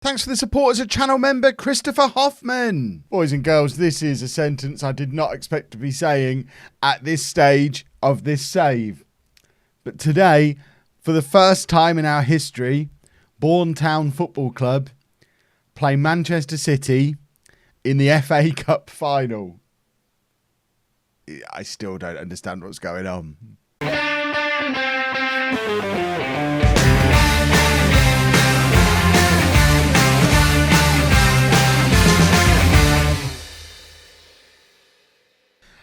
Thanks for the support as a channel member, Christopher Hoffman. Boys and girls, this is a sentence I did not expect to be saying at this stage of this save. But today, for the first time in our history, Bourne Town Football Club play Manchester City in the FA Cup final. I still don't understand what's going on.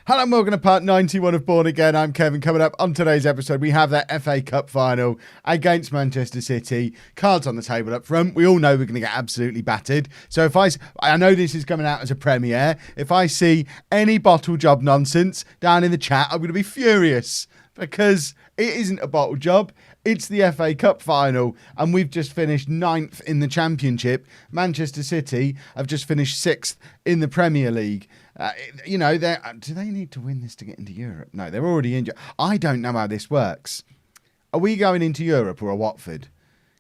Hello and welcome to part 91 of Bourne Again. I'm Kevin. Coming up on today's episode, we have that FA Cup final against Manchester City. Cards on the table up front. We all know we're going to get absolutely battered. So if I know this is coming out as a premiere. If I see any bottle job nonsense down in the chat, I'm going to be furious because it isn't a bottle job. It's the FA Cup final, and we've just finished 9th in the Championship. Manchester City have just finished 6th in the Premier League. Do they need to win this to get into Europe? No, they're already in Europe. I don't know how this works. Are we going into Europe or a Watford?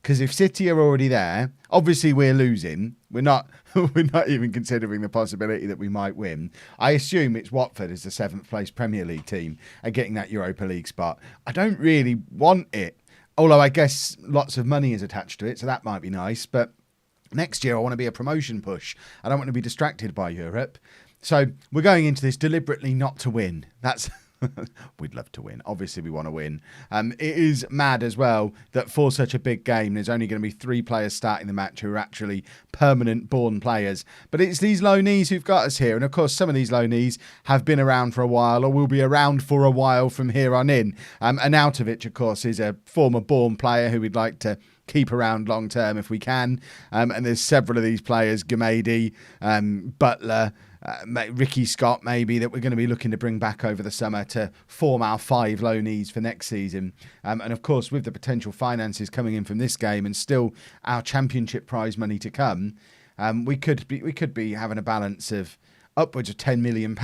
Because if City are already there, obviously we're losing. We're not even considering the possibility that we might win. I assume it's Watford as the 7th place Premier League team are getting that Europa League spot. I don't really want it. Although I guess lots of money is attached to it, so that might be nice. But next year I want to be a promotion push. I don't want to be distracted by Europe. So we're going into this deliberately not to win. That's we'd love to win. Obviously, we want to win. It is mad as well that for such a big game, there's only going to be 3 players starting the match who are actually permanent Bourne players. But it's these loanees who've got us here. And of course, some of these loanees have been around for a while or will be around for a while from here on in. Arnautovic, of course, is a former Bourne player who we'd like to keep around long term if we can. And there's several of these players, Gamady, Butler, Ricky Scott maybe, that we're going to be looking to bring back over the summer to form our 5 loanees for next season. And of course, with the potential finances coming in from this game and still our championship prize money to come, we could be having a balance of upwards of £10 million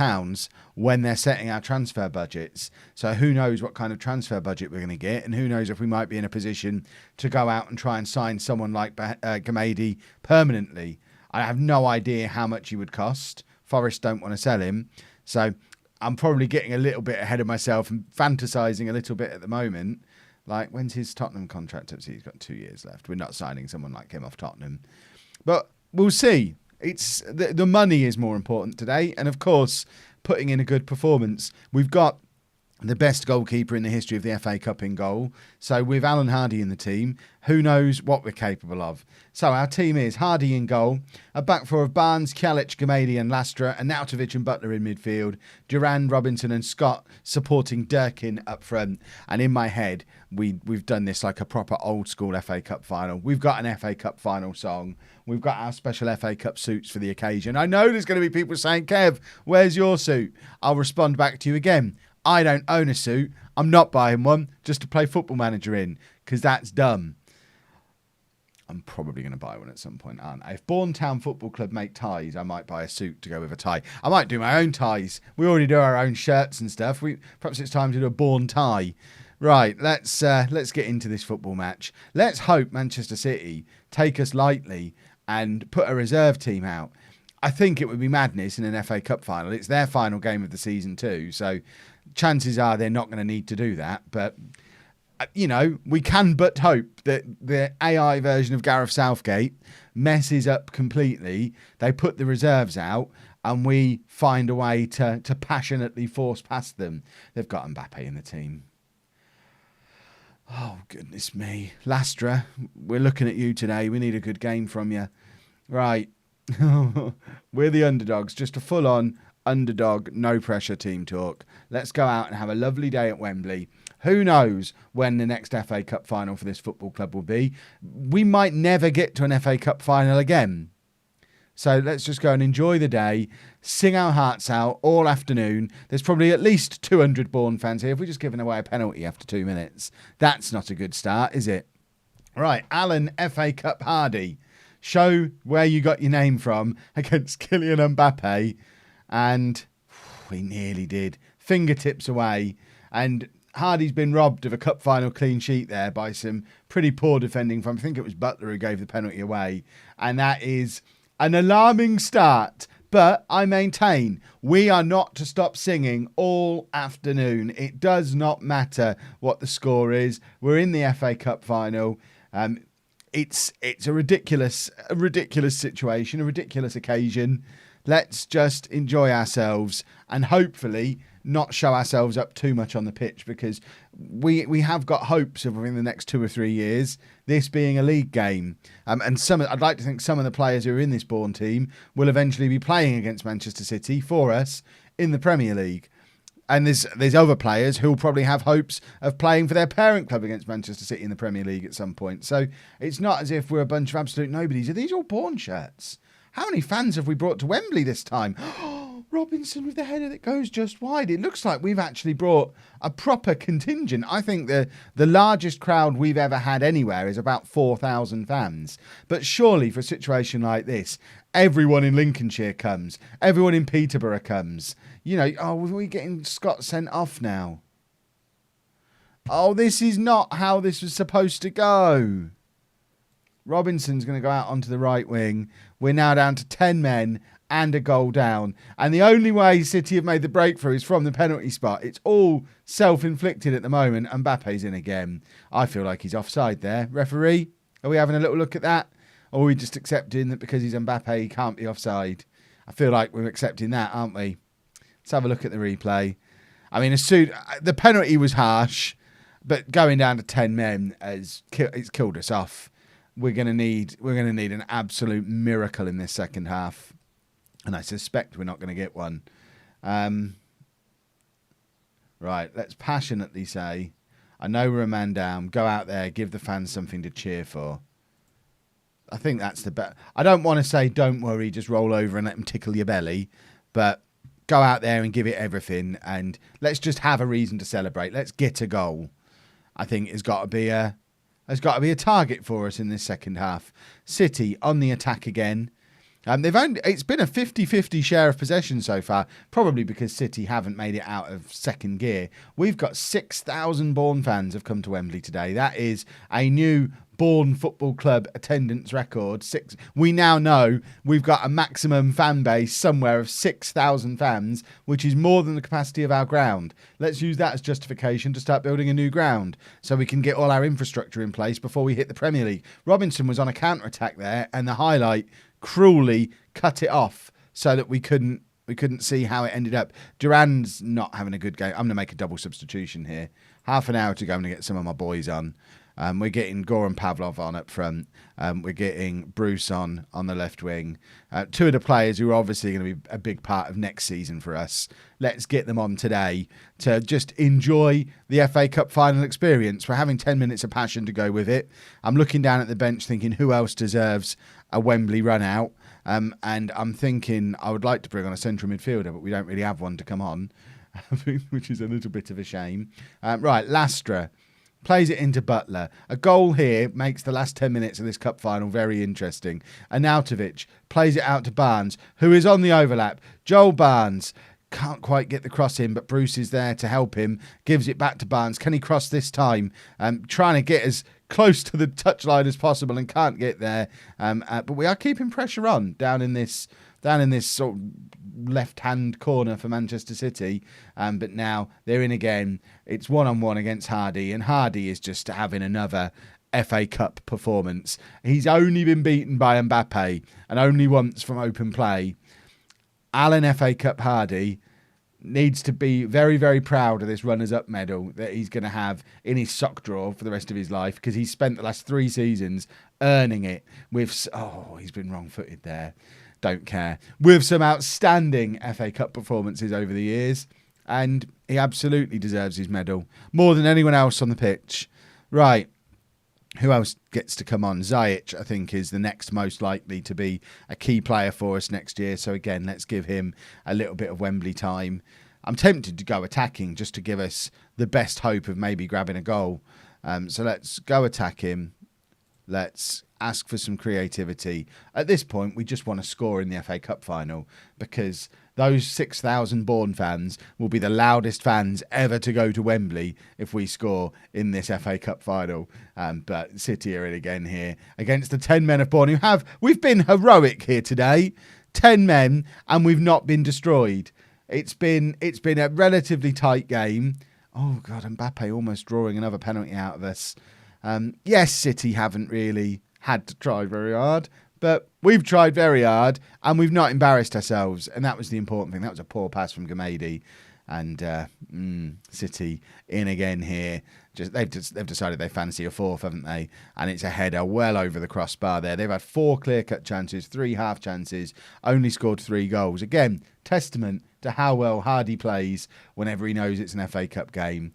when they're setting our transfer budgets. So who knows what kind of transfer budget we're going to get, and who knows if we might be in a position to go out and try and sign someone like Gamady permanently. I have no idea how much he would cost. Forest don't want to sell him. So I'm probably getting a little bit ahead of myself and fantasising a little bit at the moment. Like, when's his Tottenham contract up? So he's got 2 years left. We're not signing someone like him off Tottenham. But we'll see. It's the money is more important today. And of course, putting in a good performance. We've got the best goalkeeper in the history of the FA Cup in goal. So with Alan Hardy in the team, who knows what we're capable of. So our team is Hardy in goal, a back four of Barnes, Kjalic, Gamady and Lastra, Arnautovic and Butler in midfield, Duran, Robinson and Scott supporting Durkin up front. And in my head, we've done this like a proper old school FA Cup final. We've got an FA Cup final song. We've got our special FA Cup suits for the occasion. I know there's going to be people saying, Kev, where's your suit? I'll respond back to you again. I don't own a suit. I'm not buying one just to play Football Manager in, because that's dumb. I'm probably going to buy one at some point, aren't I? If Bourne Town Football Club make ties, I might buy a suit to go with a tie. I might do my own ties. We already do our own shirts and stuff. Perhaps it's time to do a Bourne tie. Right, let's get into this football match. Let's hope Manchester City take us lightly and put a reserve team out. I think it would be madness in an FA Cup final. It's their final game of the season too, so chances are they're not going to need to do that. But, we can but hope that the AI version of Gareth Southgate messes up completely. They put the reserves out and we find a way to passionately force past them. They've got Mbappe in the team. Oh, goodness me. Lastra, we're looking at you today. We need a good game from you. Right. We're the underdogs. Just a full-on underdog, no pressure team talk. Let's go out and have a lovely day at Wembley. Who knows when the next FA Cup final for this football club will be. We might never get to an FA Cup final again. So let's just go and enjoy the day, sing our hearts out all afternoon. There's probably at least 200 Bourne fans here. If we're just giving away a penalty after 2 minutes, that's not a good start, is it? Right, Alan FA Cup Hardy. Show where you got your name from against Kylian Mbappe. And we nearly did. Fingertips away. And Hardy's been robbed of a cup final clean sheet there by some pretty poor defending from, I think it was Butler who gave the penalty away. And that is an alarming start. But I maintain we are not to stop singing all afternoon. It does not matter what the score is. We're in the FA Cup final. It's a ridiculous situation, a ridiculous occasion. Let's just enjoy ourselves and hopefully not show ourselves up too much on the pitch, because we have got hopes of within the next 2 or 3 years this being a league game. And I'd like to think some of the players who are in this Bourne team will eventually be playing against Manchester City for us in the Premier League. And there's other players who will probably have hopes of playing for their parent club against Manchester City in the Premier League at some point. So it's not as if we're a bunch of absolute nobodies. Are these all Bourne shirts? How many fans have we brought to Wembley this time? Robinson with the header that goes just wide. It looks like we've actually brought a proper contingent. I think the largest crowd we've ever had anywhere is about 4,000 fans. But surely for a situation like this, everyone in Lincolnshire comes. Everyone in Peterborough comes. You know, are we getting Scott sent off now? Oh, this is not how this was supposed to go. Robinson's going to go out onto the right wing. We're now down to 10 men and a goal down. And the only way City have made the breakthrough is from the penalty spot. It's all self-inflicted at the moment. And Mbappe's in again. I feel like he's offside there. Referee, are we having a little look at that? Or are we just accepting that because he's Mbappe, he can't be offside? I feel like we're accepting that, aren't we? Let's have a look at the replay. I mean, the penalty was harsh, but going down to 10 men it's killed us off. We're going to need an absolute miracle in this second half. And I suspect we're not going to get one. Right, let's passionately say, I know we're a man down. Go out there, give the fans something to cheer for. I think that's the best. I don't want to say, don't worry, just roll over and let them tickle your belly. But go out there and give it everything. And let's just have a reason to celebrate. Let's get a goal. I think it's got to be a target for us in this second half. City on the attack again. It's been a 50-50 share of possession so far, probably because City haven't made it out of second gear. We've got 6,000 Bourne fans have come to Wembley today. That is a new Bourne Football Club attendance record. We now know we've got a maximum fan base somewhere of 6,000 fans, which is more than the capacity of our ground. Let's use that as justification to start building a new ground so we can get all our infrastructure in place before we hit the Premier League. Robinson was on a counter-attack there, and the highlight cruelly cut it off so that we couldn't see how it ended up. Duran's not having a good game. I'm going to make a double substitution here. Half an hour to go. I'm going to get some of my boys on. We're getting Goran Pavlov on up front. We're getting Bruce on the left wing. Two of the players who are obviously going to be a big part of next season for us. Let's get them on today to just enjoy the FA Cup final experience. We're having 10 minutes of passion to go with it. I'm looking down at the bench thinking who else deserves a Wembley run out. And I'm thinking I would like to bring on a central midfielder, but we don't really have one to come on, which is a little bit of a shame. Right, Lastra plays it into Butler. A goal here makes the last 10 minutes of this cup final very interesting. Arnautovic plays it out to Barnes, who is on the overlap. Joel Barnes can't quite get the cross in, but Bruce is there to help him. Gives it back to Barnes. Can he cross this time? Trying to get as close to the touchline as possible and can't get there. But we are keeping pressure on down in this sort of left-hand corner for Manchester City. But now they're in again. It's one-on-one against Hardy, and Hardy is just having another FA Cup performance. He's only been beaten by Mbappe, and only once from open play. Alan FA Cup Hardy needs to be very, very proud of this runners-up medal that he's going to have in his sock drawer for the rest of his life, because he's spent the last 3 seasons earning it with... Oh, he's been wrong-footed there. Don't care. With some outstanding FA Cup performances over the years, and he absolutely deserves his medal more than anyone else on the pitch. Right. Who else gets to come on? Ziyech, I think, is the next most likely to be a key player for us next year. So again, let's give him a little bit of Wembley time. I'm tempted to go attacking just to give us the best hope of maybe grabbing a goal. So let's go attack him. Let's ask for some creativity. At this point, we just want to score in the FA Cup final, because those 6,000 Bourne fans will be the loudest fans ever to go to Wembley if we score in this FA Cup final. But City are in again here against the 10 men of Bourne we've been heroic here today. 10 men, and we've not been destroyed. It's been a relatively tight game. Oh, God, Mbappe almost drawing another penalty out of us. Yes, City haven't really had to try very hard, but we've tried very hard, and we've not embarrassed ourselves, and that was the important thing. That was a poor pass from Gamedi, and City in again here. They've decided they fancy a fourth, haven't they? And it's a header well over the crossbar there. They've had 4 clear-cut chances, 3 half chances, only scored 3 goals. Again, testament to how well Hardy plays whenever he knows it's an FA Cup game.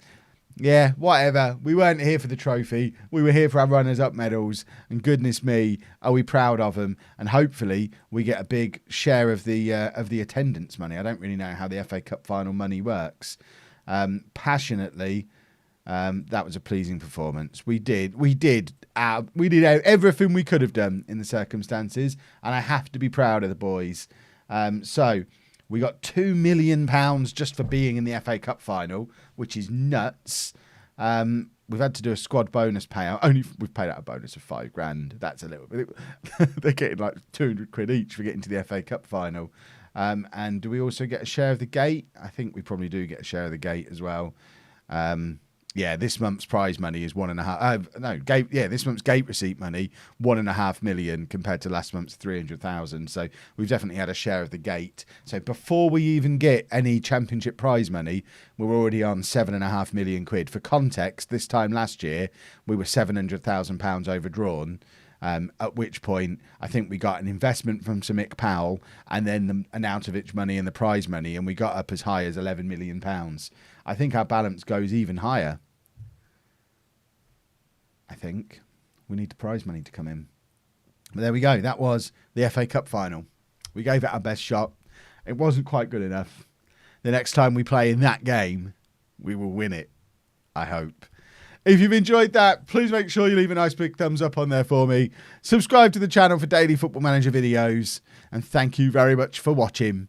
Yeah, whatever. We weren't here for the trophy. We were here for our runners-up medals. And goodness me, are we proud of them? And hopefully we get a big share of the attendance money. I don't really know how the FA Cup final money works. Passionately, that was a pleasing performance. We did everything we could have done in the circumstances, and I have to be proud of the boys. So we got £2 million just for being in the FA Cup final, which is nuts. We've had to do a squad bonus payout. We've paid out a bonus of £5,000. That's a little bit. They're getting like 200 quid each for getting to the FA Cup final. And do we also get a share of the gate? I think we probably do get a share of the gate as well. Yeah, this month's prize money is 1.5. This month's gate receipt money 1.5 million compared to last month's 300,000. So we've definitely had a share of the gate. So before we even get any championship prize money, we're already on 7.5 million quid. For context, this time last year we were £700,000 overdrawn. At which point I think we got an investment from Sir Mick Powell and then an Arnautovic money and the prize money, and we got up as high as £11 million. I think our balance goes even higher. I think we need the prize money to come in. But there we go. That was the FA Cup final. We gave it our best shot. It wasn't quite good enough. The next time we play in that game, we will win it, I hope. If you've enjoyed that, please make sure you leave a nice big thumbs up on there for me. Subscribe to the channel for daily Football Manager videos. And thank you very much for watching.